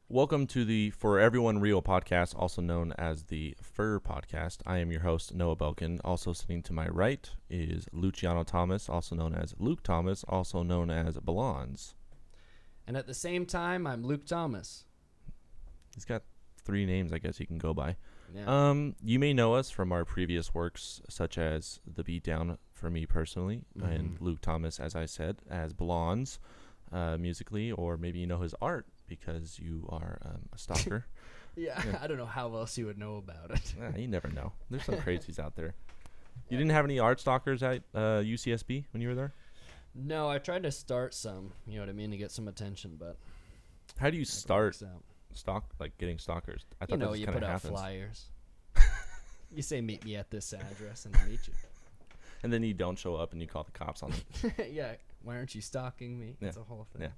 Welcome to the For Everyone Real podcast, also known as the FER Podcast. I am your host, Noah Belkin. Also sitting to my right is Luciano Thomas, also known as Luke Thomas, also known as Belons. And at the same time, I'm Luke Thomas. He's got 3 names, I guess he can go by. Yeah. You may know us from our previous works, such as The Beatdown for me personally, and Luke Thomas, as I said, as Belons, musically, or maybe you know his art because you are a stalker. Yeah, I don't know how else you would know about it. You never know. There's some crazies out there. You didn't have any art stalkers at UCSB when you were there? No, I tried to start some, you know what I mean, to get some attention, but How do you start out. getting stalkers? I You thought know, that you kind put of out happens. flyers. You say, meet me at this address, and I meet you. And then you don't show up and you call the cops on them. Yeah, why aren't you stalking me? Yeah. It's a whole thing. Yeah.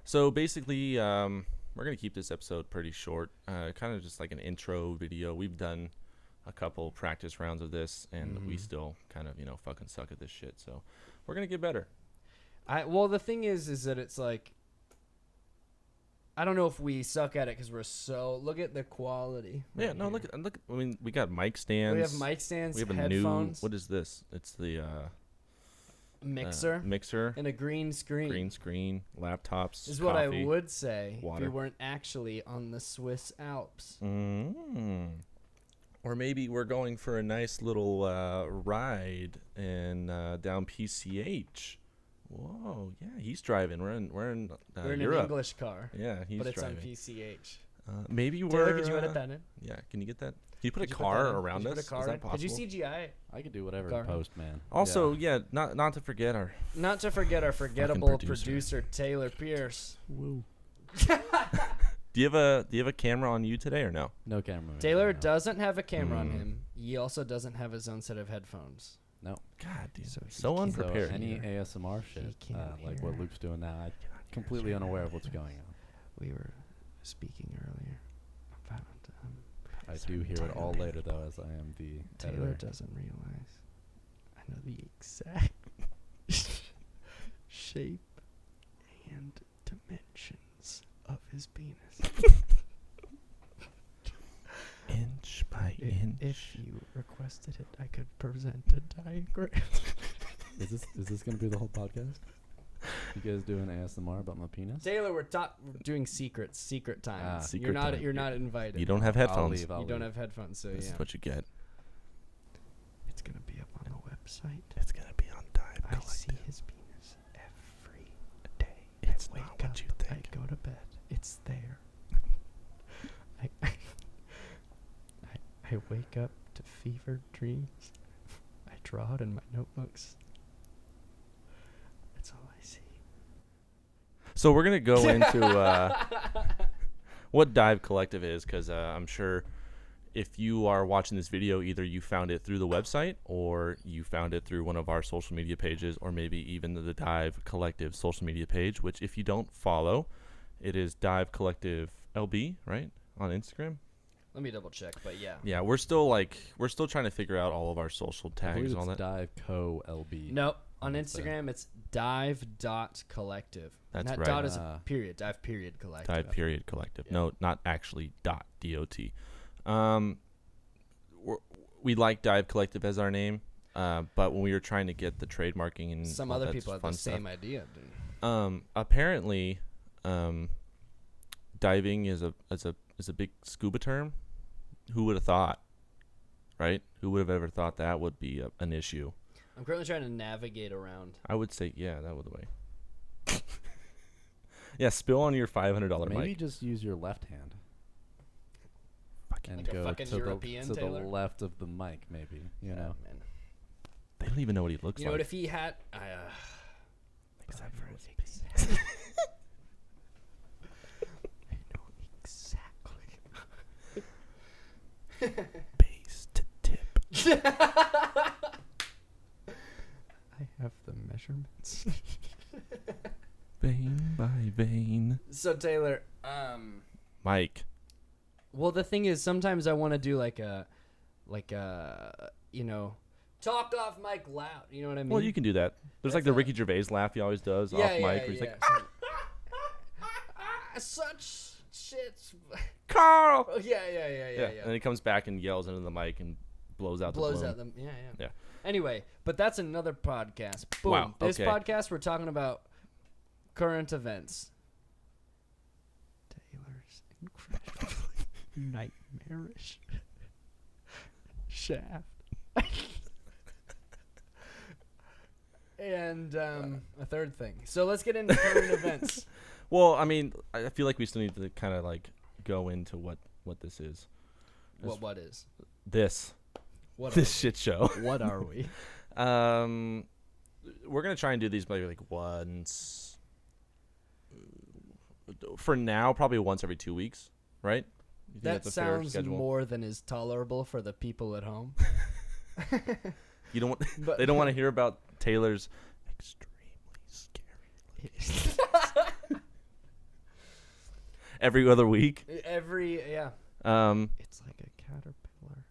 So basically, we're going to keep this episode pretty short, kind of just like an intro video. We've done a couple practice rounds of this, and we still kind of, fucking suck at this shit. So we're going to get better. Well, the thing is that it's like, I don't know if we suck at it because we're so. Look at the quality. Yeah, no, look. I mean, we got mic stands. We have mic stands. We have headphones, what is this? It's the mixer, and a green screen. Green screen, laptops. This is coffee, what I would say water. if we weren't actually on the Swiss Alps. Or maybe we're going for a nice little ride and down PCH. Whoa, yeah, he's driving. We're in an Europe. English car. Yeah, he's but it's driving. on PCH. Maybe Taylor, we're. could you edit that in? Yeah, can you get that? Can you put Could a you put car that in? around Could you us? put a car Is that in? possible? Could you CGI? I could do whatever Car. in post, man. Also, not to forget our. Not to forget our forgettable producer. producer Taylor Pierce. Woo. Do you have a camera on you today or no? No camera. Taylor no. doesn't have a camera on him. He also doesn't have his own set of headphones. No. God, dude, So so he can't unprepared. So any ASMR shit, can't like hear. what Luke's doing now, I'm completely unaware of what's going on. We were speaking earlier about. I do hear it all later, though, as I am the Taylor editor. doesn't realize I know the exact shape and dimensions of his penis. Inch by inch. If you requested it, I could present a diagram. Is this going to be the whole podcast? You guys doing ASMR about my penis? Taylor, we're doing secret time. Secret time. You're not invited. You don't have I'll headphones. leave, I'll You don't leave. have headphones, so This yeah. is what you get. It's gonna be up on the website. It's gonna be on Dive I Collective. see his penis every day. It's I not wake what up, you think. I go to bed. It's there. I wake up to fevered dreams. I draw it in my notebooks. That's all I see. So we're gonna go into what Dive Collective is, because I'm sure if you are watching this video, either you found it through the website or you found it through one of our social media pages, or maybe even the Dive Collective social media page. Which, if you don't follow, it is Dive Collective LB, right, on Instagram. Let me double check, but yeah. Yeah, we're still trying to figure out all of our social I tags believe and all it's that. Dive Co. LB. Nope. On What's that? Instagram, it's dive.collective. That's that right. dot is a period. Dive period collective. Dive period collective. Yeah. No, not actually dot D-O-T. We like Dive Collective as our name, but when we were trying to get the trademarking and Some all other that people have fun the same stuff, idea, dude. apparently, diving is a big scuba term. Who would have thought, right? Who would have ever thought that would be an issue? I'm currently trying to navigate around. I would say, yeah, that was the way. Yeah, spill on your $500 Maybe mic. just use your left hand. And Like a go fucking to European, the Taylor? left of the mic, maybe. You know. Man. They don't even know what he looks You know like. what? If he had, Except for his exactly. I know exactly. base to tip. I have the measurements. Vein by vein. So Taylor, Mike. well, the thing is, sometimes I want to do like a, talk off mic loud. You know what I mean? Well, you can do that. There's like the Ricky Gervais laugh he always does off mic. Where he's like, such shit. Carl. Oh, yeah. And he comes back and yells into the mic and blows out the balloon. Yeah. Anyway, but that's another podcast. Boom. Wow, This okay. podcast, we're talking about current events. Taylor's incredibly nightmarish shaft. And a third thing. So let's get into current events. Well, I mean, I feel like we still need to kind of like go into what this is. What is? This What this shit show. What are we? We're gonna try and do these maybe like once. For now, probably once every 2 weeks, right? You think That that's a fair sounds schedule? more than is tolerable for the people at home. You don't want. But They don't want to hear about Taylor's extremely scary. Every other week. yeah. It's like a caterpillar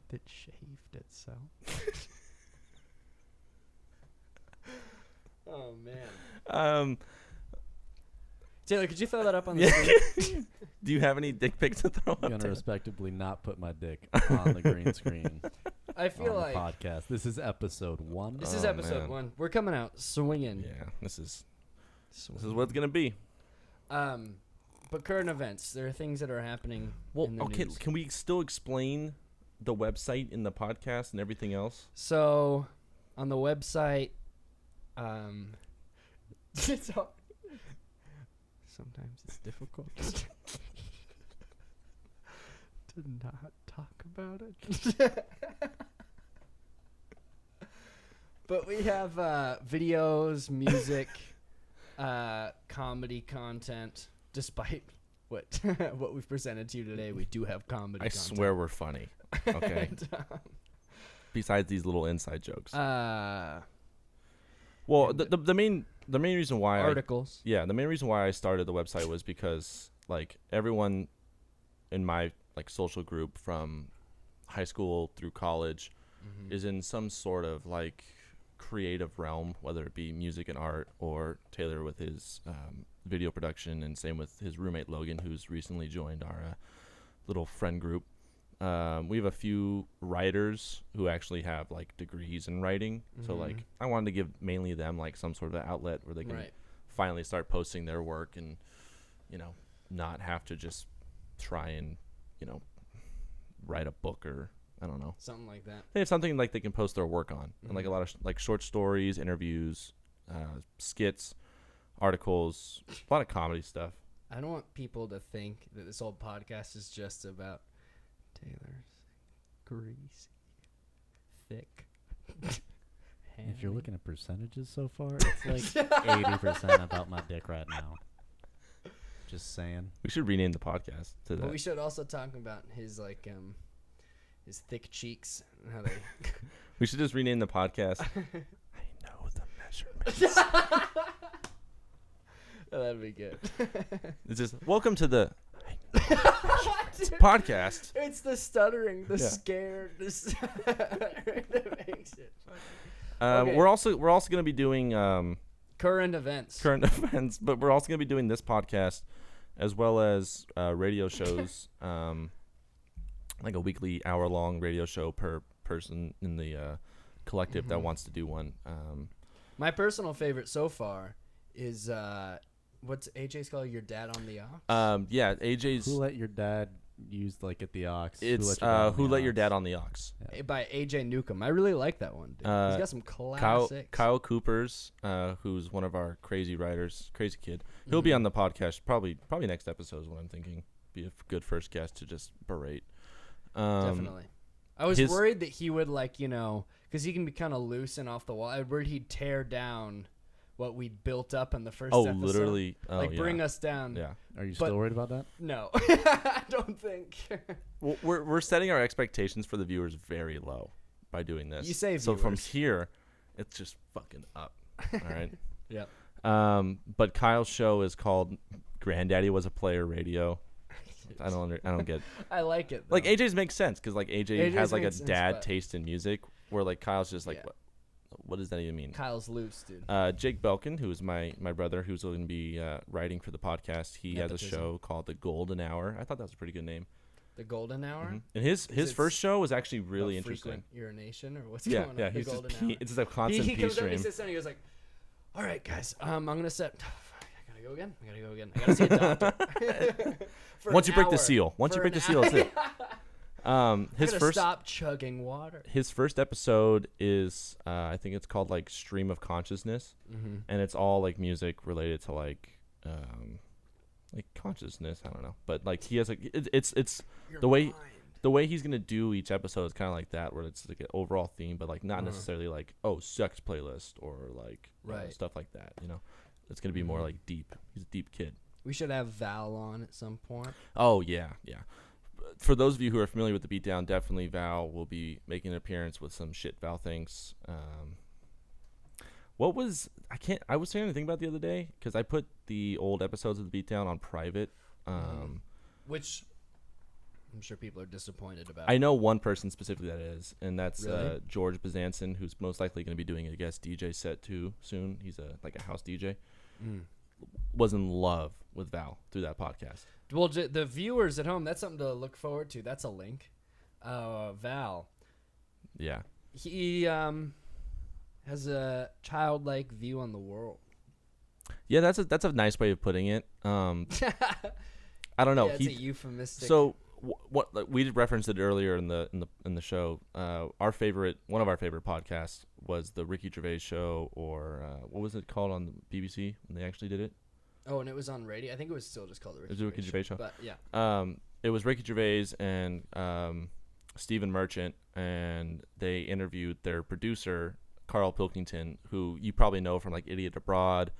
that shaved itself. Oh man. Um. Taylor, could you throw that up on the Yeah. screen? Do you have any dick pics to throw I'm up? gonna Taylor? respectively not put my dick on the green screen I feel on like the podcast. This is episode 1. this is Oh, episode man. 1. We're coming out swinging. Yeah. This is what it's gonna be. But current events. There are things that are happening. Well, in the okay. news. Can we still explain the website in the podcast and everything else? So, on the website, Sometimes it's difficult to not talk about it. but we have videos, music, comedy content. Despite what what we've presented to you today, we do have comedy. I content. swear we're funny. Okay. And, Besides these little inside jokes. well, Well, the main reason why articles. the main reason why I started the website was because like everyone in my like social group from high school through college is in some sort of like creative realm, whether it be music and art or Taylor with his video production, and same with his roommate Logan, who's recently joined our little friend group. We have a few writers who actually have like degrees in writing. So like I wanted to give mainly them like some sort of outlet where they can Right. finally start posting their work and, you know, not have to just try and, you know, write a book or I don't know. Something like that. They have something like they can post their work on, and like a lot of like short stories, interviews, skits, articles, a lot of comedy stuff. I don't want people to think that this whole podcast is just about Taylor's greasy, thick. If you're looking at percentages so far, it's like 80% about my dick right now. Just saying. We should rename the podcast to But that. we should also talk about his like his thick cheeks and how they. We should just rename the podcast. I know the measurements. Oh, that'd be good. It's just welcome to the podcast. It's the stuttering, the Yeah. scared, that makes it funny. Okay. We're also going to be doing Current events. current events, but we're also going to be doing this podcast as well as radio shows, like a weekly hour-long radio show per person in the collective that wants to do one. My personal favorite so far is what's AJ's called? Your Dad on the Aux? Yeah, AJ's. Who let your dad use like at the aux? It's Who Let Your Dad on the Aux. By AJ Newcomb. I really like that one. Dude. He's got some classics. Kyle Coopers, who's one of our crazy writers, crazy kid. He'll be on the podcast probably next episode is what I'm thinking. Be a good first guest to just berate. Definitely. I was worried that he would because he can be kind of loose and off the wall. I was worried he'd tear down what we built up in the first episode. Literally. Oh, yeah. Bring us down. Yeah. Are you But- still worried about that? No, I don't think. Well, we're setting our expectations for the viewers very low by doing this. You say so from viewers. here, it's just fucking up. All right. Yep. But Kyle's show is called Granddaddy Was a Player Radio. I don't get. I like it. Though. Like AJ's makes sense because like AJ AJ's has like a makes sense, dad but- taste in music, where like Kyle's just like Yeah. what, what does that even mean? Kyle's loose, dude. Jake Belkin, who is my brother, who's going to be writing for the podcast. He has a show called The Golden Hour. I thought that was a pretty good name. The Golden Hour? Mm-hmm. And his first show was actually really interesting. Urination or what's going on? Yeah, he's just it's just a constant pee stream. He comes up, he sits down, and he goes like, all right, guys, I'm going to set... I gotta go again. I gotta see a doctor. Once you break the seal. That's it. His first stop chugging water. His first episode is I think it's called like Stream of Consciousness, and it's all like music related to like consciousness. I don't know, but like he has like it's the way he's gonna do each episode is kind of like that, where it's like an overall theme, but like not necessarily like sex playlist or like stuff like that. You know, it's gonna be more like deep. He's a deep kid. We should have Val on at some point. Oh yeah. For those of you who are familiar with the Beatdown, definitely Val will be making an appearance with some shit Val thinks. I was trying to think about the other day because I put the old episodes of the Beatdown on private, which I'm sure people are disappointed about. I know one person specifically that is, and that's Really? George Bazanson, who's most likely going to be doing a guest DJ set too soon. He's a house DJ. Was in love with Val through that podcast. Well, the viewers at home, that's something to look forward to. That's a link. Val. Yeah. He has a childlike view on the world. Yeah, that's a nice way of putting it. I don't know. Yeah, it's a euphemistic. So what like, we referenced it earlier in the show. One of our favorite podcasts was the Ricky Gervais show, or what was it called on the BBC when they actually did it? Oh, and it was on radio. I think it was still just called the Ricky Gervais show. But yeah. It was Ricky Gervais and Stephen Merchant, and they interviewed their producer Carl Pilkington, who you probably know from like Idiot Abroad,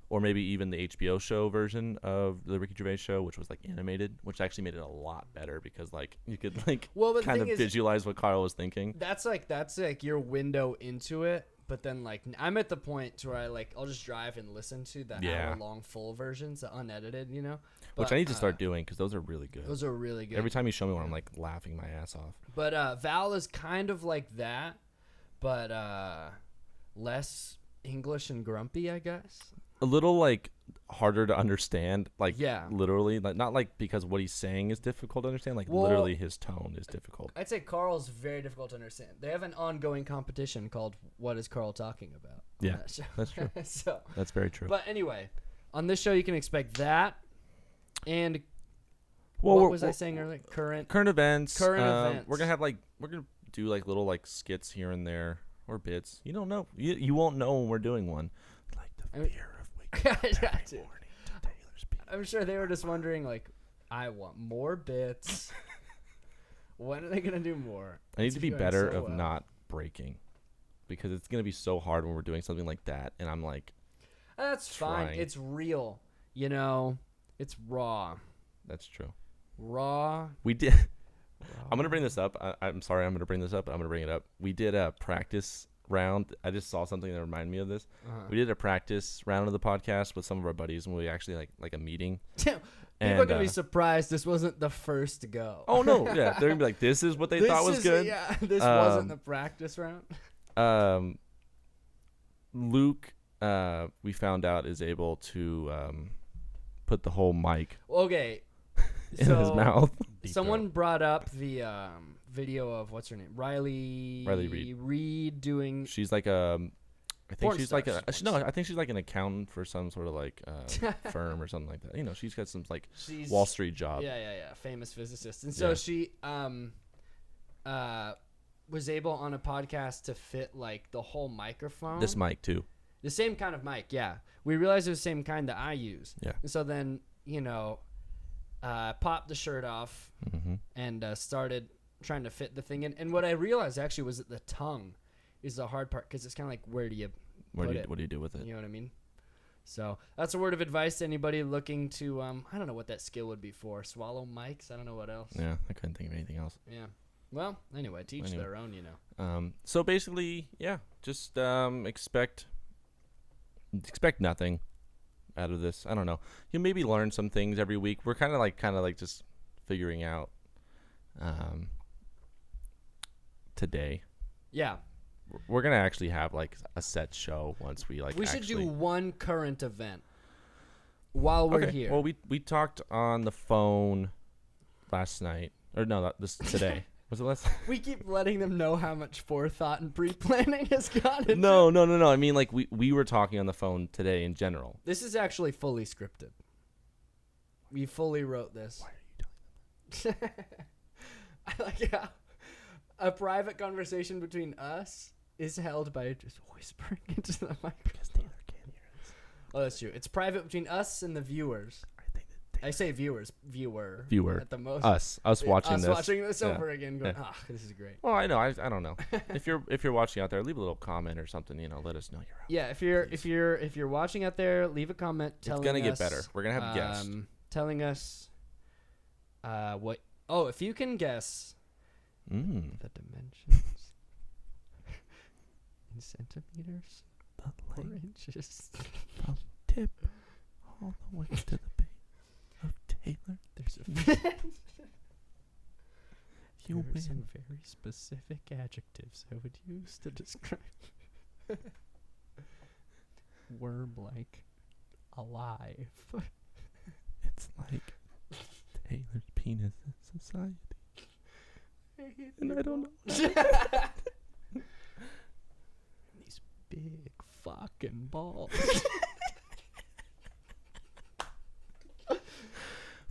or maybe even the HBO show version of the Ricky Gervais show, which was like animated, which actually made it a lot better because like you could like kind of visualize what Carl was thinking. That's like your window into it. But then like I'm at the point where I'll just drive and listen to the hour-long full versions, the unedited, you know. But, which I need to start doing because those are really good. Those are really good. Every time you show me one, I'm like laughing my ass off. But Val is kind of like that, but less English and grumpy, I guess. A little like harder to understand, like literally, like not like because what he's saying is difficult to understand, like literally his tone is difficult. I'd say Carl's very difficult to understand. They have an ongoing competition called "What is Carl Talking About?" Yeah, that's true. So that's very true. But anyway, on this show you can expect that, and what was I saying earlier? Current events. Current events. We're gonna do like little like skits here and there or bits. You don't know. You won't know when we're doing one. Like the fear of waking up every morning to Taylor's Beat. I'm sure they were just wondering, like, I want more bits. When are they gonna do more? I need to be better of not breaking, because it's gonna be so hard when we're doing something like that, and I'm like, that's fine. It's real, you know. It's raw. That's true. Raw. We did. I'm gonna bring this up. I'm sorry. I'm gonna bring this up, but I'm gonna bring it up. We did a practice round. I just saw something that reminded me of this. We did a practice round of the podcast with some of our buddies, and we actually like a meeting. People are gonna be surprised this wasn't the first go. Oh no, yeah, they're gonna be like, this is what they thought was good. Yeah, this wasn't the practice round. Luke, we found out, is able to put the whole mic in his mouth. Someone brought up the video of what's her name, Riley Reed doing. She's like I think she's like I think she's like an accountant for some sort of like firm or something like that. You know, she's got some like Wall Street job. Yeah. Famous physicist, and so she was able on a podcast to fit like the whole microphone. This mic too. The same kind of mic, yeah. We realized it was the same kind that I use. Yeah. And so then, you know, popped the shirt off and started trying to fit the thing in. And what I realized actually was that the tongue is the hard part, because it's kind of like, where do you put it? What do you do with it? You know what I mean? So that's a word of advice to anybody looking to, I don't know what that skill would be for. Swallow mics? I don't know what else. Yeah, I couldn't think of anything else. Yeah. Well, anyway, teach their own, you know. So basically, yeah, just expect nothing out of this. I don't know. You maybe learn some things every week. We're kind of like just figuring out today. Yeah. we're gonna actually have like a set show once we like. We should do one current event while we're here. Well, we talked on the phone last night, or no, this today. Was it last? We keep letting them know how much forethought and pre-planning has gone into. No. I mean, like we were talking on the phone today in general. This is actually fully scripted. We fully wrote this. Why are you telling them? I like how a private conversation between us is held by just whispering into the microphone. Because Taylor can't hear us. Oh, that's true. It's private between us and the viewers. I say viewer at the most. Us watching this. Watching this over again, going, this is great. Well, I know. I don't know. if you're watching out there, leave a little comment or something. Let us know you're out. Yeah, if you're watching out there, leave a comment telling us. It's gonna get better. We're gonna have guests telling us what. Oh, if you can guess the dimensions in centimeters or inches. From tip all the way to the base of Taylor. There's You there are some win. very specific adjectives I would use to describe worm-like, alive. It's like Taylor's penis in society. And I don't know. These big fucking balls.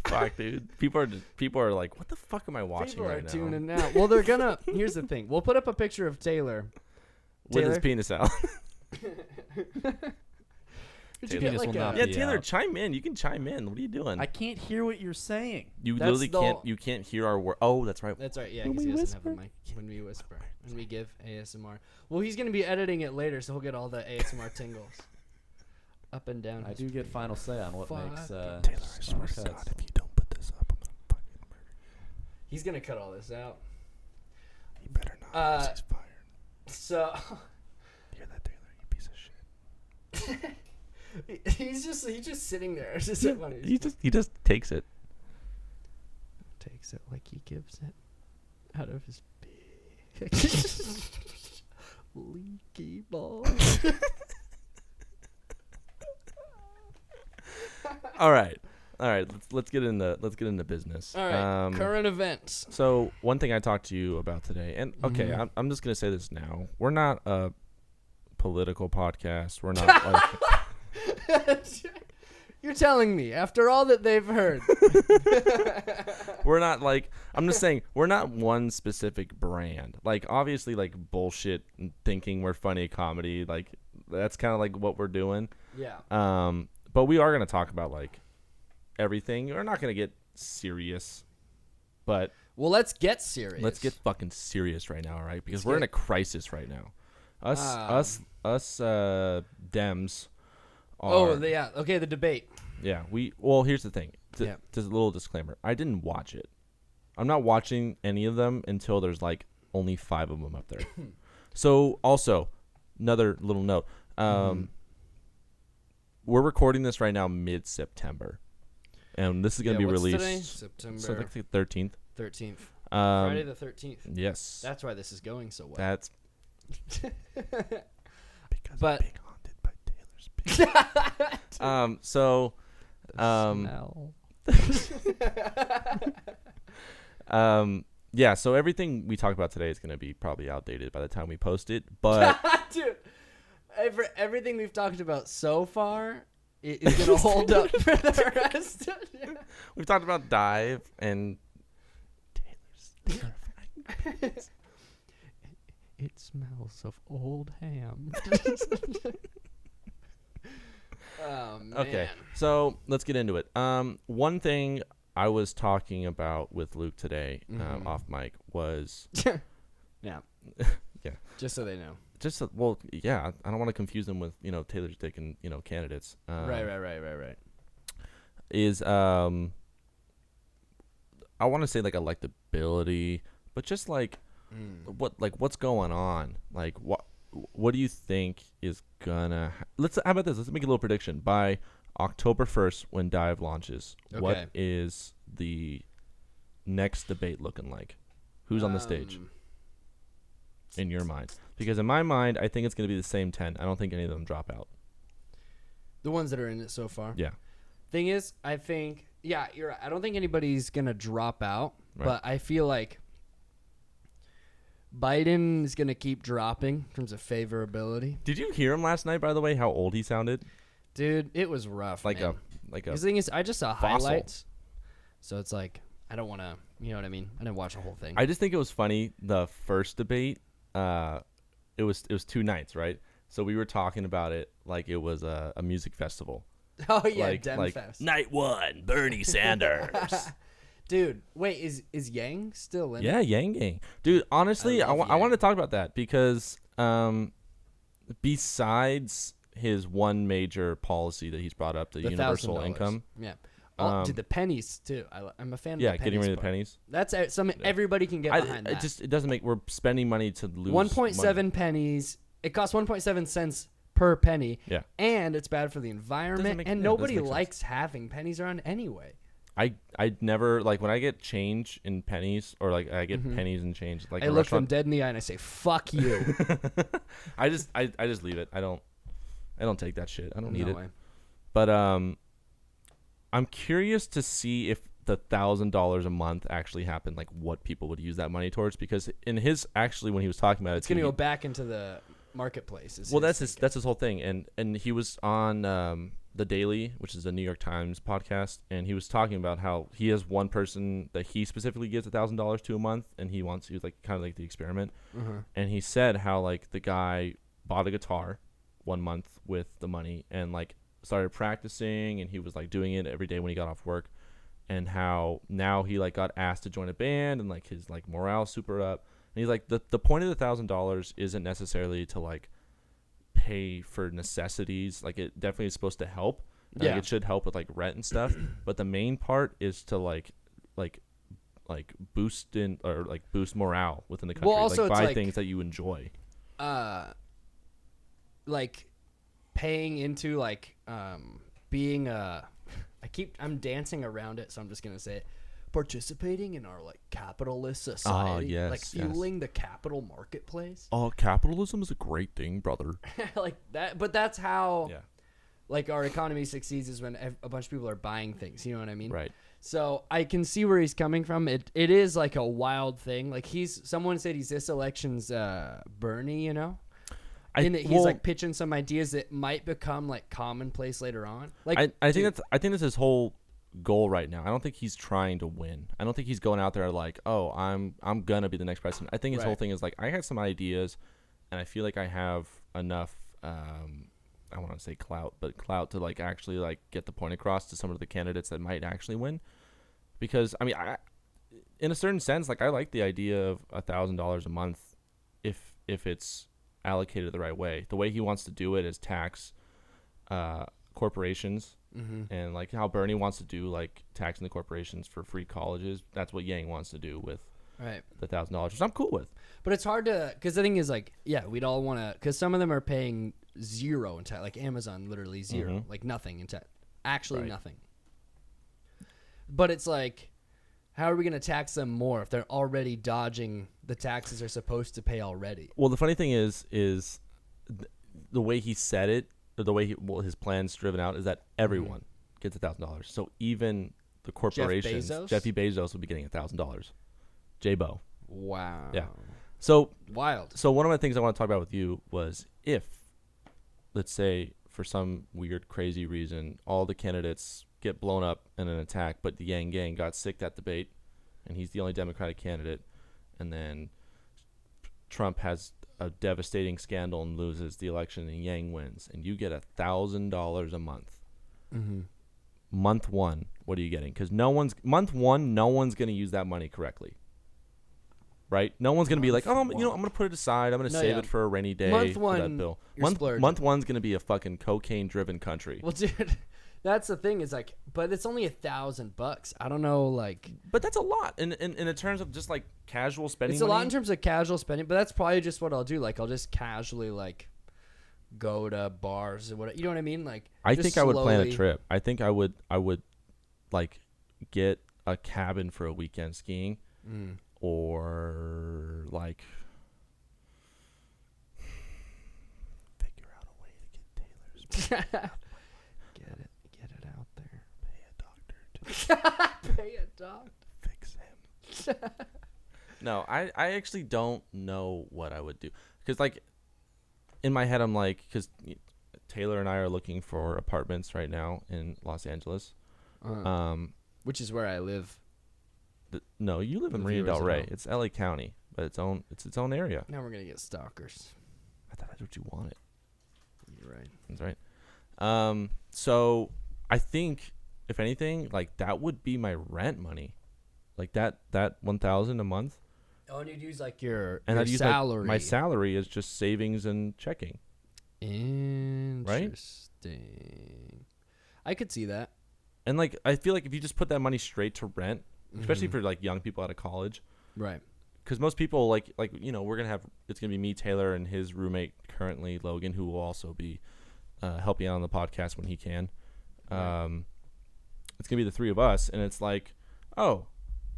Fuck, dude. People are like, what the fuck am I watching People are right now? tuning out. Well, they're gonna. Here's the thing. We'll put up a picture of Taylor. With his Taylor? penis out. Did you Taylor get will like not a? Yeah, be Taylor, out. chime in. You can chime in. What are you doing? I can't hear what you're saying. You That's literally the- can't. You can't hear our word. Oh, that's right. That's right. Yeah, When because he we doesn't have whisper. a mic. When we whisper, when we give ASMR. Well, he's gonna be editing it later, so he'll get all the ASMR tingles. Up and down. I his do get screen. final say on what Fuck. makes Taylor, I stronger swear to cuts. God, if you don't put this up, I'm gonna fucking murder He's gonna cut all this out. you. You better not. 'Cause he's fired. So Hear that, Taylor? You piece of shit. he's just sitting there. It's just funny. He just takes it. Takes it like he gives it out of his big leaky balls. All right. Let's get into business. All right. Current events. So one thing I talked to you about today, and okay, Mhm. I'm just gonna say this now. We're not a political podcast. We're not like You're telling me after all that they've heard. we're not like I'm just saying we're not one specific brand. Like obviously like bullshit and thinking we're funny comedy. Like that's kind of like what we're doing. Yeah. But we are gonna talk about like everything. We're not gonna get serious, but Well, let's get serious. let's get fucking serious right now, all right? Because Let's we're in get- a crisis right now. Us Dems are. Oh, yeah. Okay, the debate. Yeah, well, here's the thing. Yeah. Just a little disclaimer. I didn't watch it. I'm not watching any of them until there's like only 5 of them up there. So also, another little note. We're recording this right now mid-September. And this is going to be what's released today? September so like the 13th. 13th. Friday Um, the 13th. yes. That's why this is going so well. That's Because But- I'm being haunted by Taylor's penis. so Smell. yeah, so everything we talk about today is going to be probably outdated by the time we post it, but Dude, everything we've talked about so far is going to hold up for the rest of it. we've talked about Dive and Taylor's terrifying. It smells of old ham. Oh, man. Okay, so let's get into it. One thing I was talking about with Luke today, Mhm. off mic, was Yeah. Yeah. Just so they know. just I don't want to confuse them with Taylor's dick and candidates. Right. Is I want to say like electability, but just like what's going on? Like what do you think is gonna how about this? Let's make a little prediction. By October 1st when Dive launches, Okay. what is the next debate looking like? Who's on the stage? in your mind? Because in my mind, I think it's going to be the same 10. I don't think any of them drop out. The ones that are in it so far. Yeah. Thing is, I think, yeah, you're right. I don't think anybody's going to drop out, Right. but I feel like Biden is going to keep dropping in terms of favorability. Did you hear him last night, by the way, how old he sounded? Dude, it was rough, Like man. a The thing is, I just saw fossil. highlights, so it's like, I don't want to, you know what I mean? I didn't watch the whole thing. I just think it was funny. The first debate, it was 2 nights, right? So we were talking about it like it was a music festival. Oh, yeah, like Demfest. night 1, Bernie Sanders. Dude, wait, is Yang still in it? Yeah, Yang Gang. Dude, honestly, I I love want to Yang. talk about that because besides his one major policy that he's brought up, the universal $1,000. income. Yeah. Um, Dude, the pennies, too. I'm a fan Yeah, of the pennies getting rid of the part. pennies. That's everybody can get behind that. It doesn't make, we're spending money to lose 1.7 money. pennies. It costs 1.7 cents per penny. Yeah. And it's bad for the environment. make- And yeah, it doesn't nobody make sense. likes having pennies around anyway. I never, like, when I get change in pennies or like I get pennies and change, like I a look them restaurant, dead in the eye and I say, "Fuck you." I just leave it. I don't take that shit. I don't need No it. way. But I'm curious to see if the $1,000 a month actually happened, like what people would use that money towards, because in his, actually, when he was talking about it, It's gonna go back into the marketplace. well, that's his whole thing. And he was on The Daily, which is a New York Times podcast, and he was talking about how he has one person that he specifically gives $1,000 to a month, and he wants to, like, kind of like the experiment. And he said how, like, the guy bought a guitar 1 month with the money and, like, started practicing, and he was, like, doing it every day when he got off work, and how now he, like, got asked to join a band, and, like, his, like, morale super up. And he's like, the point of the $1,000 isn't necessarily to, like, pay for necessities. Like, it definitely is supposed to help. And, Yeah. like, it should help with, like, rent and stuff. But the main part is to, like boost morale within the country. Well, also, like, it's buy like- things that you enjoy. Like paying into like being I'm dancing around it, so I'm just gonna say it. Participating in our like capitalist society, yes, like yes. fueling the capital marketplace, Oh, capitalism is a great thing, brother. like that. But that's how Yeah. like our economy succeeds, is when a bunch of people are buying things. You know what I mean? Right. So I can see where he's coming from. It is like a wild thing. Like someone said he's this election's Bernie, you know? In that he's like pitching some ideas that might become like commonplace later on. Like I think that's his whole goal right now. I don't think he's trying to win. I don't think he's going out there like, oh, I'm gonna be the next president. I think his whole Right. thing is like, I have some ideas, and I feel like I have enough. I want to say clout to like actually like get the point across to some of the candidates that might actually win. Because I mean, in a certain sense, like I like the idea of $1,000 a month if it's allocated the right way. The way he wants to do it is tax corporations, and like how Bernie wants to do like taxing the corporations for free colleges. That's what Yang wants to do with right. the $1,000, which I'm cool with. But it's hard to, because the thing is like, yeah, we'd all want to, because some of them are paying zero in tax, like Amazon, literally zero, like nothing in tax, actually Right. nothing. But it's like, how are we going to tax them more if they're already dodging the taxes they're supposed to pay already? Well, the funny thing is the way he said it, or the way his plan's driven out, is that everyone gets $1,000. So even the corporations, Bezos? Jeffy Bezos will be getting $1,000. J-Bo. Wow. Yeah. So Wild. one of the things I want to talk about with you was if, let's say, for some weird, crazy reason, all the candidates get blown up in an attack, but the Yang Gang got sick that debate, and he's the only Democratic candidate, and then Trump has a devastating scandal and loses the election, and Yang wins, and you get $1,000 a month. Month one, what are you getting? Because month one, no one's going to use that money correctly. Right? No one's going to be like, oh, I'm going to put it aside. I'm going to save it for a rainy day Month for one, that bill. you're splurging. Month one's going to be a fucking cocaine-driven country. Well, dude, that's the thing. Is like, but it's only $1,000. I don't know, like, But that's a lot in terms of just like casual spending. it's a lot money. in terms of casual spending. But that's probably just what I'll do. Like, I'll just casually like go to bars or whatever. You know what I mean? Like, I just think I would plan a slowly- trip. I think I would like get a cabin for a weekend skiing, or like Get it out there. Pay a doctor. Pay a doctor. Fix him. No, I actually don't know what I would do. Because, like, in my head, I'm like, because Taylor and I are looking for apartments right now in Los Angeles. Which is where I live. No, you live in The Marina viewers Del at Rey. home. It's LA County, but it's its own area. Now we're going to get stalkers. I thought that's what you wanted. You're right. That's right. So I think, if anything, like, that would be my rent money. Like, that $1,000 a month. Oh, and you'd use, like, your And salary. I'd use, like, my salary is just savings and checking. Interesting. I could see that. And, like, I feel like if you just put that money straight to rent, especially for, like, young people out of college. Right. Because most people, like we're going to have, it's going to be me, Taylor, and his roommate currently, Logan, who will also be helping out on the podcast when he can. Right. It's going to be the three of us. And it's like, oh,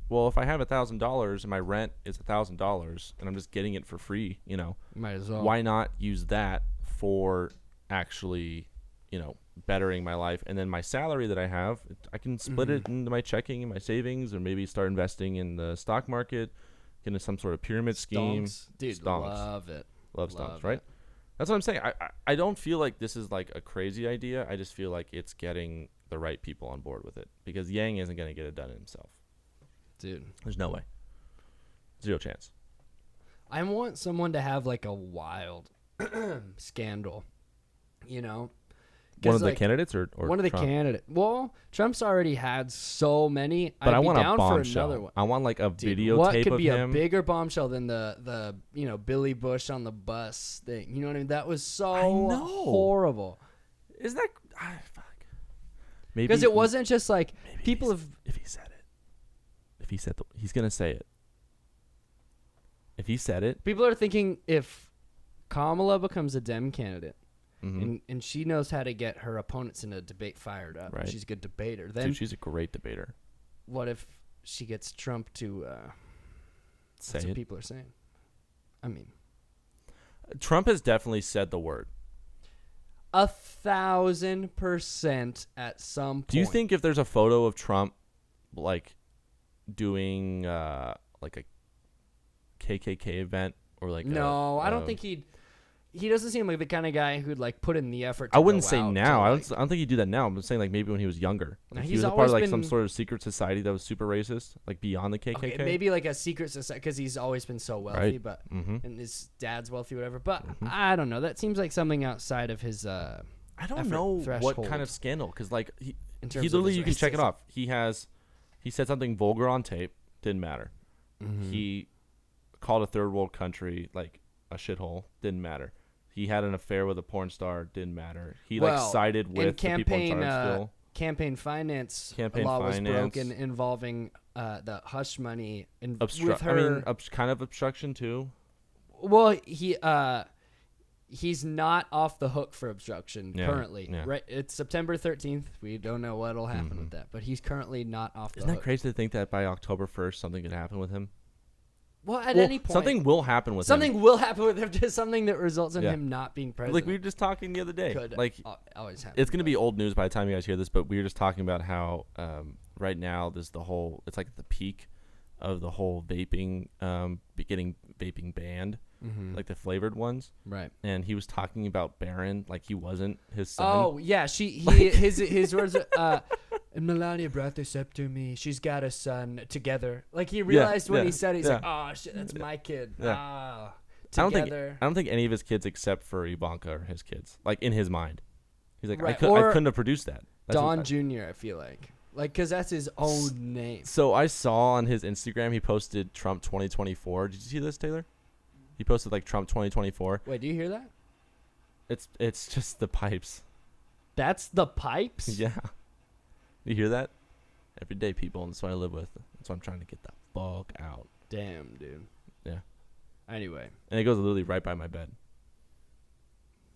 well, if I have $1,000 and my rent is $1,000 and I'm just getting it for free, Might as well. why not use that for actually, bettering my life? And then my salary that I have, I can split it into my checking and my savings, or maybe start investing in the stock market, get into some sort of pyramid scheme. Dude, Stonks. love it. Love stonks, Love right? it. That's what I'm saying. I don't feel like this is like a crazy idea. I just feel like it's getting the right people on board with it, because Yang isn't going to get it done himself. Dude. There's no way. Zero chance. I want someone to have, like, a wild scandal, One of the like, candidates or one of the Trump? candidates. Well, Trump's already had so many. But I'd I be want a down for bombshell. another one. I want like a Dude, videotape what could of be him. a bigger bombshell than the Billy Bush on the bus thing? You know what I mean? That was so know. horrible. Is that fuck? Maybe Because it wasn't just like maybe people have. If he said it, if he said he's gonna say it. If he said it, People are thinking if Kamala becomes a Dem candidate mhm. and she knows how to get her opponents in a debate fired up, Right. she's a good debater. Then dude, she's a great debater. what if she gets Trump to? Say That's what it. people are saying. I mean, Trump has definitely said the word. 1,000% at some point. Do you think if there's a photo of Trump, like, doing like a KKK event or like No, I don't think he doesn't seem like the kind of guy who'd like put in the effort. To I wouldn't go say out now. to, I like- don't think he'd do that now. I'm saying like maybe when he was younger. No, Like, he he's was a part always of like some been- sort of secret society that was super racist, like beyond the KKK. Okay, maybe like a secret society because he's always been so wealthy, Right. but Mm-hmm. and his dad's wealthy, whatever. But Mhm. I don't know. That seems like something outside of his. I don't effort know what threshold. kind of scandal, because like he In terms literally, of his you can check it racism. off. He said something vulgar on tape, didn't matter. Mhm. He called a third world country like a shithole, didn't matter. He had an affair with a porn star, didn't matter. He like Well, sided in with the people in campaign, Charlottesville. campaign finance Campaign law finance. was broken involving the hush money and with I her. mean, kind of obstruction too. Well, he's not off the hook for obstruction Yeah, currently. yeah. Right? It's September 13th. We don't know what'll happen Mhm. with that, but he's currently not off the Isn't that hook. crazy to think that by October 1st something could happen with him? Well, at Well, any point, something will happen with him. something will happen with him. Just something that results in Yeah. him not being president. Like we were just talking the other day. could Like always happen. it's gonna be old news by the time you guys hear this, but we were just talking about how right now there's it's like the peak of the whole vaping, getting vaping banned, like the flavored ones. right. And he was talking about Barron, like he wasn't his son. Oh yeah, his words. And Melania brought this up to me. She's got a son together. Like he realized when yeah, he said it, he's yeah. like, "Oh shit, that's my kid." Yeah. Ah, I don't together. think any of his kids except for Ivanka are his kids. Like in his mind, he's like, Right, I or couldn't have produced that. That's Don what Jr. I feel like, because that's his own name. So I saw on his Instagram he posted Trump 2024. Did you see this, Taylor? He posted like Trump 2024. Wait, do you hear that? It's just the pipes. That's the pipes. Yeah. You hear that? Everyday people, and that's what I live with. That's why I'm trying to get the fuck out. Damn, dude. Yeah. Anyway, And it goes literally right by my bed.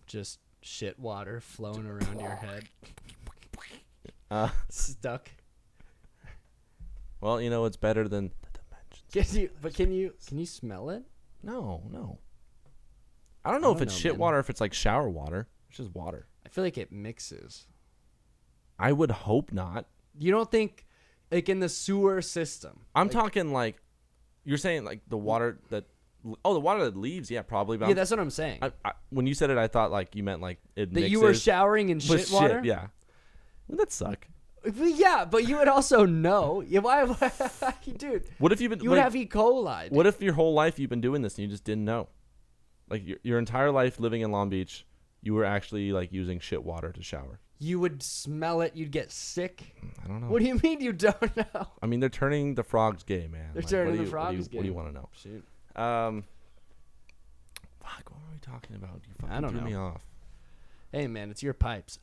just shit water flowing around your head, Uh, stuck. well, it's better than the dimensions. Can you smell it? No. I don't know if don't it's know, shit man. water, if it's like shower water. It's just water. I feel like it mixes. I would hope not. You don't think, like in the sewer system? I'm talking like, you're saying like the water that, the water that leaves, yeah, probably. But Yeah, that's what I'm saying. when you said it, I thought like you meant like it That mixes you were showering in with shit water? Yeah. Wouldn't that suck? Yeah, but you would also know. Yeah, why, dude? What if you've been? You would have E. coli. Dude. What if your whole life you've been doing this and you just didn't know? Like your entire life living in Long Beach, you were actually like using shit water to shower. You would smell it. You'd get sick. I don't know. What do you mean you don't know? I mean, they're turning the frogs gay, man. They're Like, turning what do the you- frogs What do you gay. want to know? Shoot. Fuck, what were we talking about? You fucking I don't threw know. me off. Hey, man, it's your pipes.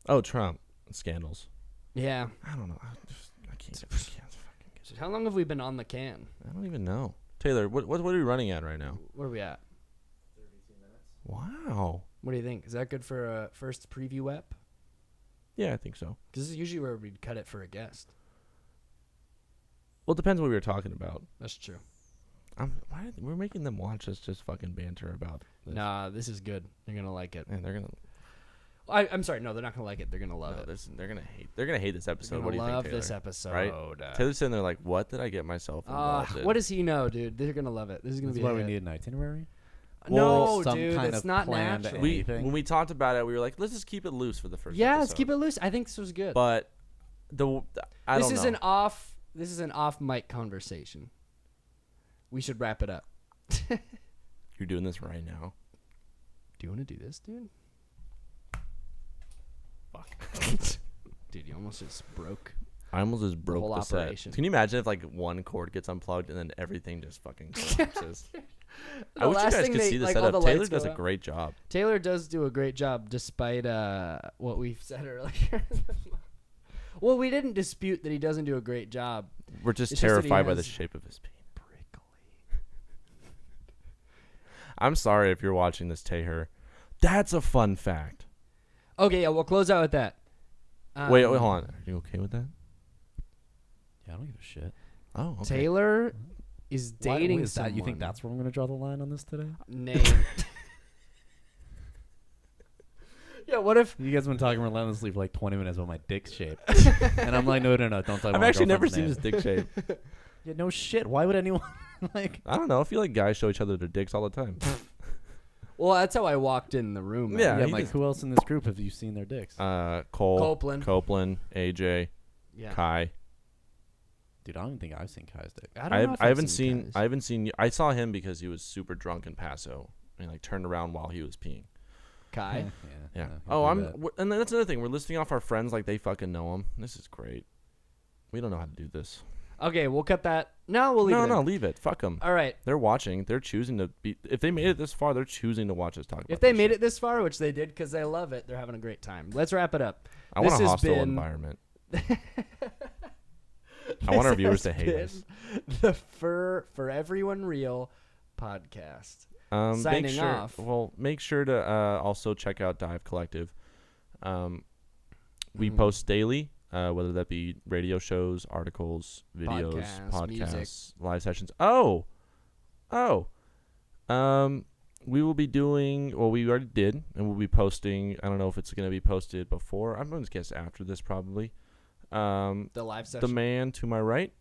Oh, Trump scandals. Yeah. I don't know. I can't fucking get So how long have we been on the can? I don't even know. Taylor, what are we running at right now? Where are we at? Wow. What do you think? Is that good for a first preview ep? Yeah, I think so. Because this is usually where we'd cut it for a guest. Well, it depends what we were talking about. That's true. We're making them watch us just fucking banter about this. Nah, this is good. They're gonna like it. And they're gonna. I'm sorry. No, they're not gonna like it. They're gonna love it. They're gonna hate. They're gonna hate this They're episode. gonna What do you love think, Taylor? this episode. Right? Taylor's sitting there like, "What did I get myself involved in?" What does he know, dude? They're gonna love it. This is gonna That's be why a we hit. need an itinerary. No, Some dude, kind that's of not planned natural. anything. When we talked about it, we were like, "Let's just keep it loose for the first." Yeah, episode. let's keep it loose. I think this was good. But I this don't is know. an off mic conversation. We should wrap it up. You're doing this right now. Do you want to do this, dude? Fuck. Dude, you almost just broke. I almost just broke whole the set. operation. Can you imagine if like one cord gets unplugged and then everything just fucking collapses? I The wish you last guys thing could they- see the like, all setup. the Taylor lights does go a out. great job. Taylor does do a great job despite what we've said earlier. Well, we didn't dispute that he doesn't do a great job. We're just It's just that he terrified by the has- shape of his penis. I'm sorry if you're watching this, Taylor. That's a fun fact. Okay, yeah, we'll close out with that. Wait, hold on. Are you okay with that? Yeah, I don't give a shit. Oh, okay. Taylor is Why- dating is that? someone. You think that's where I'm going to draw the line on this today? Name. Yeah, what if... You guys have been talking relentlessly for like 20 minutes about my dick's shape. And I'm like, no, don't talk about I've my actually never girlfriend's seen name. his dick shape. Yeah, no shit. Why would anyone like... I don't know. I feel like guys show each other their dicks all the time. Well, that's how I walked in the room. man. Yeah, Yeah, he I'm like, just- who else in this group have you seen their dicks? Cole, Copeland. AJ, Yeah. Kai. Dude, I don't even think I've seen Kai's dick. I don't know if I I've haven't seen. Kai's. I haven't seen. I saw him because he was super drunk in Paso and like turned around while he was peeing. Kai. Yeah. he'll Oh, do that. and that's another thing. We're listing off our friends like they fucking know him. This is great. We don't know how to do this. Okay, we'll cut that. No, we'll leave it. No, in. leave it. Fuck them. All right. They're watching. They're choosing to be. If they made it this far, they're choosing to watch us talk. If about they this made shit. it this far, which they did because they love it, they're having a great time. Let's wrap it up. I want this a has hostile been- environment. I want our viewers to hate us. The FER For Everyone Real podcast. Make Signing sure, off. Well, make sure to also check out Dive Collective. We Mhm. post daily, whether that be radio shows, articles, videos, Podcasts, music. podcasts, live sessions. We will be doing. Well, we already did, and we'll be posting. I don't know if it's going to be posted before. I'm going to guess after this, probably. The live The session. man to my right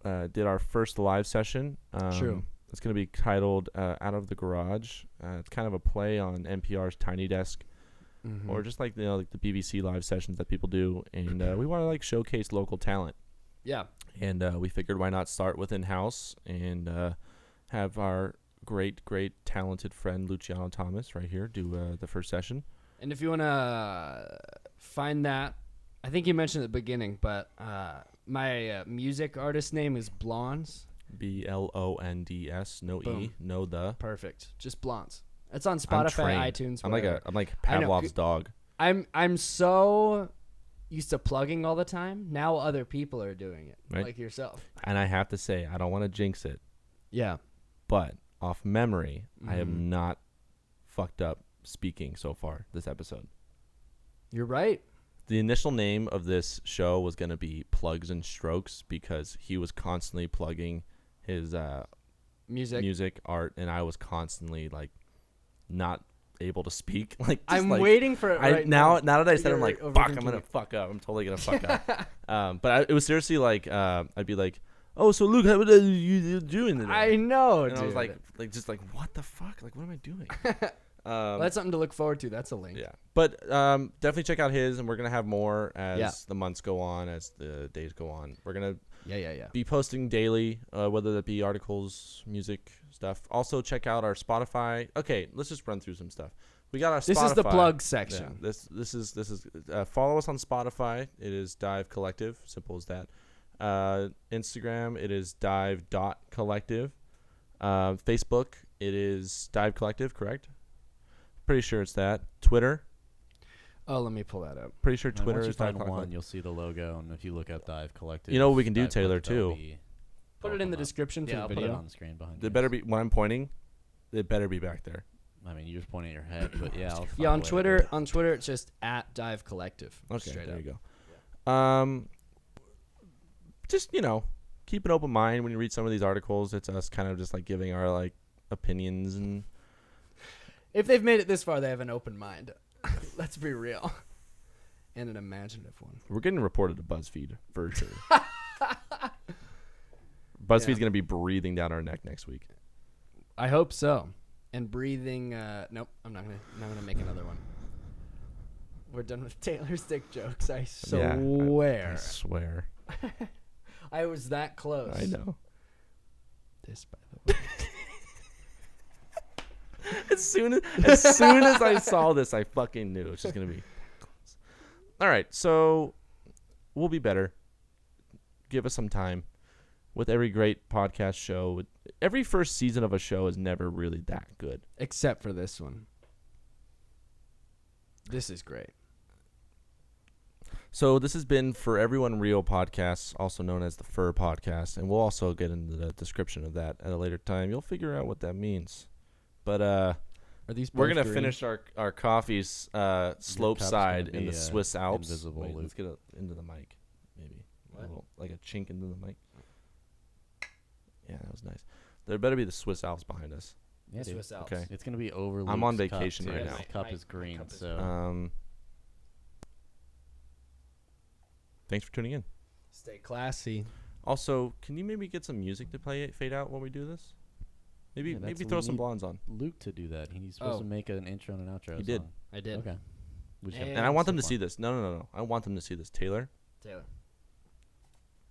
did our first live session. True. It's going to be titled Out of the Garage. It's kind of a play on NPR's Tiny Desk, Mhm. or just like like the BBC live sessions that people do. And we want to like showcase local talent. Yeah. And we figured why not start with in-house and have our great, talented friend Luciano Thomas right here do the first session. And if you want to find that, I think you mentioned at the beginning, but my music artist name is Blondes. BLONDS, no Boom. E, no the. Perfect. Just Blondes. It's on I'm Spotify, trained. iTunes. I'm whatever. like I know. Pavlov's dog. I'm so used to plugging all the time. Now other people are doing it, Right. like yourself. And I have to say, I don't want to jinx it, Yeah. but off memory, I have Mhm. not fucked up speaking so far this episode. You're right. The initial name of this show was going to be Plugs and Strokes because he was constantly plugging his music. art, and I was constantly like not able to speak. Like I'm like, waiting for it right now that I said, I'm You're like, fuck, I'm overthinking gonna it. fuck up. I'm totally gonna fuck up. But it was seriously like, I'd be like, oh, so Luke, what are you doing today? I know, and dude. I was like, just like, what the fuck? Like, what am I doing? Well, that's something to look forward to. That's a link. Yeah, but definitely check out his, and we're gonna have more as Yeah. the months go on, as the days go on. We're gonna Yeah. be posting daily, whether that be articles, music stuff. Also, check out our Spotify. Okay, let's just run through some stuff. We got our Spotify. This is the plug Yeah, section. this is follow us on Spotify. It is Dive Collective. Simple as that. Instagram, it is dive.collective. Facebook, it is Dive Collective, correct? Pretty sure it's that. Twitter, Oh, let me pull that up. pretty sure And Twitter once you is Dive find Collective. one, you'll see the logo, and if you look up Dive Collective, You know what we can do, Dive Taylor, Collective, that'll too? be- Put it in the description for Yeah, the I'll put video. it on the screen behind you. They better be, when I'm pointing, it better be back there. I mean, you're just pointing at your head, but yeah. I'll find Yeah, a on way to Twitter, do it. it's just at Dive Collective. Okay, Straight there up. you go. Just, keep an open mind when you read some of these articles. It's us kind of just like giving our like opinions, and If they've made it this far, they have an open mind. Let's be real. And an imaginative one. we're getting reported to BuzzFeed for sure. BuzzFeed's Yeah. going to be breathing down our neck next week. I hope so. And breathing. Nope, I'm not gonna make another one. We're done with Taylor's dick jokes. I Yeah, swear. I swear. I was that close. I know. This, by the way. As soon as I saw this, I fucking knew it's just going to be. All right, so we'll be better. Give us some time. With every great podcast show, every first season of a show is never really that good. Except for this one. This is great. So this has been For Everyone Real Podcast, also known as the FER Podcast, and we'll also get into the description of that at a later time. You'll figure out what that means. But Are these we're both gonna green? finish our coffee's slope cup's side gonna in be, the Swiss Alps. invisible, Wait, Luke. let's get it into the mic, maybe. What? A little, like a chink into the mic. Yeah, that was nice. There better be the Swiss Alps behind us. Yeah, dude. Swiss Alps. Okay. It's gonna be over. I'm on Luke's cup, vacation too. right His now. cup My is green, cup is so Thanks for tuning in. Stay classy. Also, can you maybe get some music to play it fade out while we do this? Maybe Yeah, that's maybe what throw we some need. blondes on. Luke to do that. He's supposed Oh. to make an intro and an outro. He did. song. I did. Okay. We should And- have And I want them to so see far. this. No. I want them to see this. Taylor, Taylor.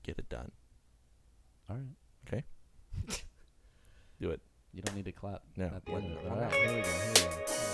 get it done. All right. Do it. You don't need to clap No. at the end of it. Why All right. not? Here we go.